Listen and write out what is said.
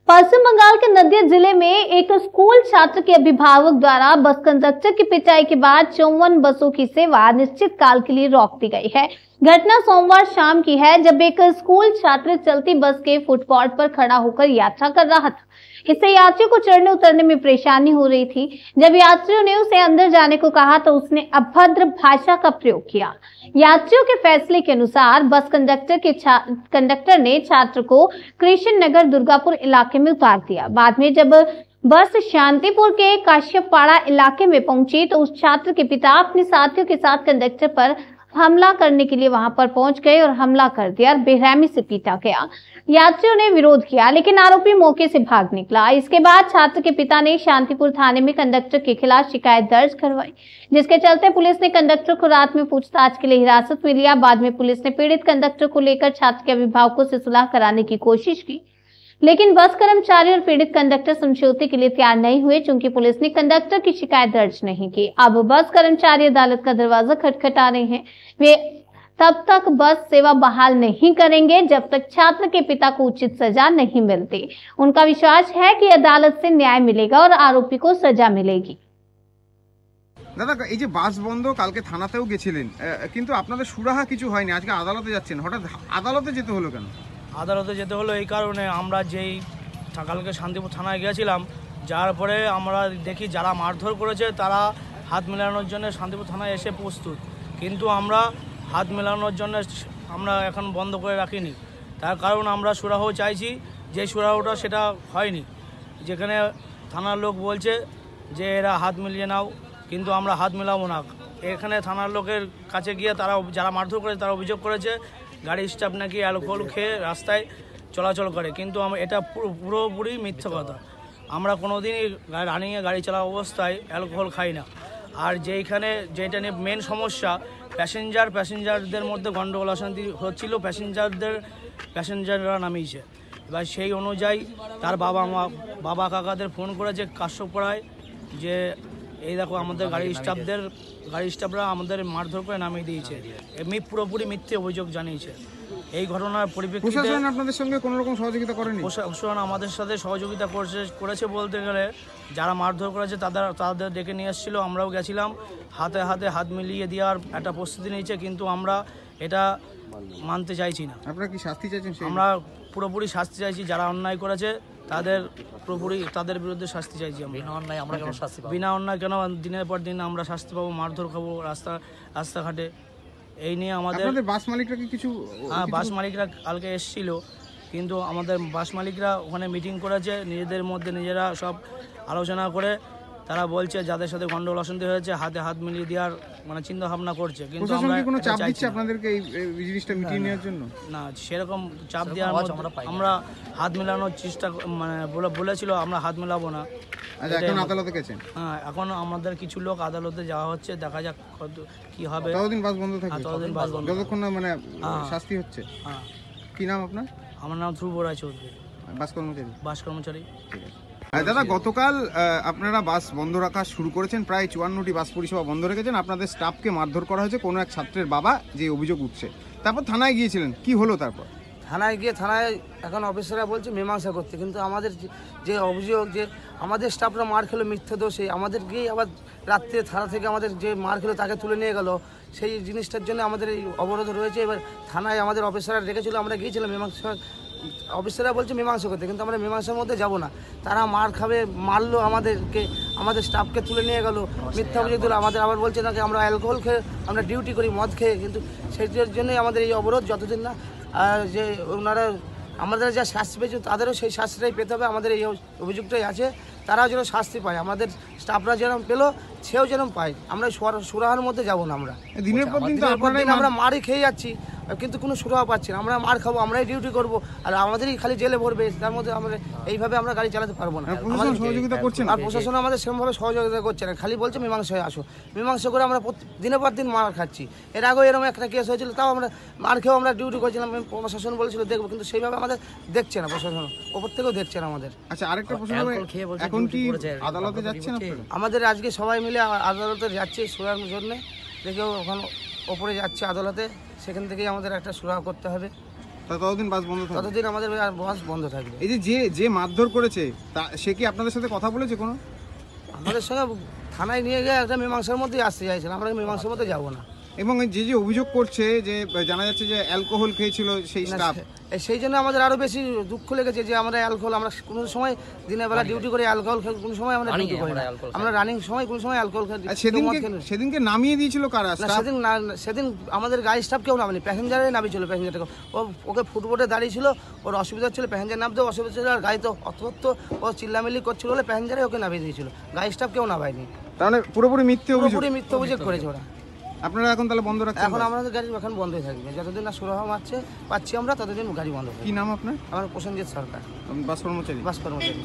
पश्चिम बंगाल के नदिया जिले में एक स्कूल छात्र के अभिभावक द्वारा बस कंडक्टर की पिटाई के बाद 54 बसों की सेवा निश्चित काल के लिए रोक दी गई है। घटना सोमवार शाम की है, जब एक स्कूल छात्र चलती बस के फुटपाथ पर खड़ा होकर यात्रा कर रहा था। इससे यात्रियों को चढ़ने उतरने में परेशानी हो रही थी। जब यात्रियों ने उसे अंदर जाने को कहा तो उसने अभद्र भाषा का प्रयोग किया। यात्रियों के फैसले के अनुसार बस कंडक्टर ने छात्र को कृष्ण नगर दुर्गापुर इलाके में उतार दिया। बाद में जब बस शांतिपुर के काश्यपाड़ा इलाके में पहुंची तो उस छात्र के पिता अपने साथियों के साथ कंडक्टर पर हमला करने के लिए वहां पर पहुंच गए और हमला कर दिया और बेरहमी से पीटा गया। यात्रियों ने विरोध किया, लेकिन आरोपी मौके से भाग निकला। इसके बाद छात्र के पिता ने शांतिपुर थाने में कंडक्टर के खिलाफ शिकायत दर्ज करवाई, जिसके चलते पुलिस ने कंडक्टर को रात में पूछताछ के लिए हिरासत में लिया। बाद में पुलिस ने पीड़ित कंडक्टर को लेकर छात्र के अभिभावकों से सुलह कराने की कोशिश की, लेकिन बस कर्मचारी और पीड़ित कंडक्टर समझौते के लिए तैयार नहीं हुए, चूंकि पुलिस ने कंडक्टर की शिकायत दर्ज नहीं की। अब बस कर्मचारी अदालत का दरवाजा खटखटा रहे हैं। वे तब तक बस सेवा बहाल नहीं करेंगे जब तक छात्र के पिता को उचित सजा नहीं मिलती। उनका विश्वास है कि अदालत से न्याय मिलेगा और आरोपी को सजा मिलेगी। দাদা, এই যে বাস বন্ধ, কালকে থানাতেও গেছিলেন, কিন্তু আপনাদের সুরাহা কিছু হয়নি। আজকে আদালতে যাচ্ছেন, হঠাৎ আদালতে যেতে হলো কেন? আদালতে যেতে হলো এই কারণে, আমরা যেই কালকে শান্তিপুর থানায় গিয়েছিলাম, যার পরে আমরা দেখি যারা মারধর করেছে তারা হাত মেলানোর জন্য শান্তিপুর থানায় এসে প্রস্তুত, কিন্তু আমরা হাত মেলানোর জন্য আমরা এখন বন্ধ করে রাখিনি। তার কারণ আমরা সুরাহ চাইছি, যে সুরাহটা সেটা হয়নি। যেখানে থানার লোক বলছে যে এরা হাত মিলিয়ে নাও, কিন্তু আমরা হাত মেলাবো না। এখানে থানার লোকের কাছে গিয়ে তারা যারা মারধর করেছে তারা অভিযোগ করেছে গাড়ির স্টাফ নাকি অ্যালকোহল খেয়ে রাস্তায় চলাচল করে, কিন্তু এটা পুরোপুরি মিথ্যা কথা। আমরা কোনোদিনই রানিংয়ে গাড়ি চালা অবস্থায় অ্যালকোহল খাই না। আর যেটা নিয়ে মেন সমস্যা, প্যাসেঞ্জারদের মধ্যে গণ্ডগোল অশান্তি হচ্ছিল, প্যাসেঞ্জাররা নামিয়েছে। এবার সেই অনুযায়ী তার বাবা কাকাদের ফোন করেছে কাশ্যপাড়ায় যে এই দেখো আমাদের গাড়ির স্টাফরা আমাদের মারধর করে নামিয়ে দিয়েছে। এমনি পুরোপুরি মিথ্যে অভিযোগ জানিয়েছে। এই ঘটনার পরিপ্রেক্ষিতে প্রশাসন আপনাদের সঙ্গে কোনো রকম সহযোগিতা করেনি? প্রশাসন আমাদের সাথে সহযোগিতা করেছে বলতে গেলে, যারা মারধর করেছে তাদের ডেকে নিয়ে এসেছিল, আমরাও গেছিলাম, হাত মিলিয়ে দেওয়ার একটা প্রস্তুতি নিয়েছে, কিন্তু আমরা এটা মানতে চাইছি না। আপনারা কি শাস্তি চাইছেন? আমরা পুরোপুরি শাস্তি চাইছি, যারা অন্যায় করেছে তাদের বিরুদ্ধে শাস্তি চাইছি। বিনা অন্যায় কেন দিনের পর দিন আমরা শাস্তি পাবো, মারধর খাবো রাস্তাঘাটে। এই নিয়ে আমাদের বাস মালিকরা কি কিছু? বাস মালিকরা কালকে এসেছিল, কিন্তু আমাদের বাস মালিকরা ওখানে মিটিং করেছে, নিজেদের মধ্যে নিজেরা সব আলোচনা করে তারা বলছে যাদের সাথে গন্ডগোল অশান্তি হয়েছে হাত মিলিয়ে দেওয়ার চিন্তা ভাবনা করছে। কিন্তু কোনো চাপ দিচ্ছে আপনাদেরকে এই জিনিসটা মিটিয়ে নেওয়ার জন্য? না, সেরকম চাপ দেওয়ার আমরা হাত মেলানোর চেষ্টা বলেছিল, আমরা হাত মেলাবো না। এখন আদালতে গেছেন? হ্যাঁ, এখন আমাদের কিছু লোক আদালতে যাওয়া হচ্ছে, দেখা যাক কি হবে। ততদিন বাস বন্ধ থাকবে? ততদিন বাস বন্ধ, যতক্ষণ না শাস্তি হচ্ছে। হ্যাঁ। কি নাম আপনার? আমার নাম ধ্রুব রায় চৌধুরী, বাস কর্মচারী। দাদা, গতকাল আপনারা বাস বন্ধ রাখা শুরু করেছেন, প্রায় 54টি বাস পরিষেবা বন্ধ রেখেছেন, আপনাদের স্টাফকে মারধর করা হয়েছে কোনো এক ছাত্রের বাবা যে অভিযোগ উঠছে, তারপর থানায় গিয়েছিলেন, কি হলো তারপর? থানায় এখন অফিসাররা বলছে মীমাংসা করতে, কিন্তু আমাদের যে অভিযোগ যে আমাদের স্টাফরা মার খেলো মিথ্যে দোষে, আমাদের গিয়ে আবার রাত্রে থানা থেকে আমাদের যে মার খেলো তাকে তুলে নিয়ে গেল, সেই জিনিসটার জন্য আমাদের এই অবরোধ রয়েছে। এবার থানায় আমাদের অফিসাররা ডেকেছিল, আমরা গিয়েছিলাম মীমাংসা, অফিসাররা বলছে মীমাংসা করতে, কিন্তু আমরা মীমাংসার মধ্যে যাব না। তারা মারলো আমাদেরকে, আমাদের স্টাফকে তুলে নিয়ে গেল, মিথ্যা অভিযোগ দিল। আমাদের আবার বলছে নাকি আমরা অ্যালকোহল খেয়ে আমরা ডিউটি করি মদ খেয়ে, কিন্তু সেইটার জন্যই আমাদের এই অবরোধ। যতদিন না যে ওনারা আমাদের যা শাস্তি পেয়েছে তাদেরও সেই শাস্তিটাই পেতে হবে। আমাদের এই অভিযোগটাই আছে, তারাও যেন শাস্তি পায়, আমাদের স্টাফরা যেরকম পেলো সেও যেন পায়। আমরা সুরাহার মধ্যে যাব না। আমরা দিনের পর দিন আমরা মারি খেয়ে যাচ্ছি, কিন্তু কোনো সুরাহা পাচ্ছি না। আমরা মার খাবো, আমরাই ডিউটি করবো, আর আমাদেরই খালি জেলে ভরবে। তার মধ্যে আমরা এইভাবে আমরা গাড়ি চালাতে পারবো না। সহযোগিতা করছেন? আর প্রশাসন আমাদের সেরকমভাবে সহযোগিতা করছে না, খালি বলছে মীমাংসায় আসো। মীমাংসা করে আমরা দিনের পর দিন মার খাচ্ছি। এর আগেও এরকম একটা কেস হয়েছিল, তাও আমরা মার খেয়েও আমরা ডিউটি করছিলাম। প্রশাসন বলেছিল দেখবো, কিন্তু সেইভাবে আমাদের দেখছে না প্রশাসন, ওপর থেকেও দেখছে না আমাদের। আচ্ছা, আরেকটা প্রশ্ন, এখন কি আদালতে যাচ্ছেন আপনারা? আমাদের আজকে সবাই মিলে আদালতে যাচ্ছি সুরাহার জন্য। দেখেও ওখানে ওপরে যাচ্ছে আদালতে, সেখান থেকেই আমাদের একটা সুরাহা করতে হবে। তা ততদিন বাস বন্ধ থাকবে? ততদিন আমাদের বাস বন্ধ থাকবে। এই যে মারধর করেছে সে কি আপনাদের সাথে কথা বলেছে কোনো? আমাদের সঙ্গে থানায় নিয়ে গিয়ে একটা মীমাংসার মধ্যেই আসতে চাইছিলাম, আমরা মীমাংসার মধ্যে যাবো না। এবং যে অভিযোগ করছে যে জানা যাচ্ছে যে অ্যালকোহল খেয়েছিল সেই স্টাফ, সেই জন্য আমাদের আরো বেশি দুঃখ লেগেছে যে আমরা অ্যালকোহল, আমরা কোনো সময় দিনের বেলা ডিউটি করে অ্যালকোহল খাই, কোনো সময় আমরা ডিউটি করি না, আমরা রানিং সময় কোনো সময় অ্যালকোহল খাই। সেদিনকে নামিয়ে দিয়েছিল কারা? সেদিন আমাদের গাড়ি স্টাফ কেউ নামেনি, প্যাসেঞ্জারে নামিয়েছিল। প্যাসেঞ্জারটাকে ওকে ফুটবোর্ডে দাঁড়িয়ে ছিল, ওর অসুবিধা ছিল, প্যাসেঞ্জার নামতেও অসুবিধা ছিল, আর গাড়ি তো অত ও চিল্লামিল্লি করছিল বলে প্যাসেঞ্জারে ওকে নামিয়ে দিয়েছিল, গাড়ি স্টাফ কেউ নামায়নি। তাহলে পুরোপুরি মিথ্যে অভিযোগ করেছে ওরা। আপনারা এখন তাহলে বন্ধ রাখছেন? এখন আমাদের গাড়ি এখন বন্ধই থাকবে, যতদিন না সুরাহা পাচ্ছি আমরা ততদিন গাড়ি বন্ধ থাকবে। কি নাম আপনার? আমার প্রসেনজিৎ সরকার, বাস কর্মচারী। বাস কর্মচারী।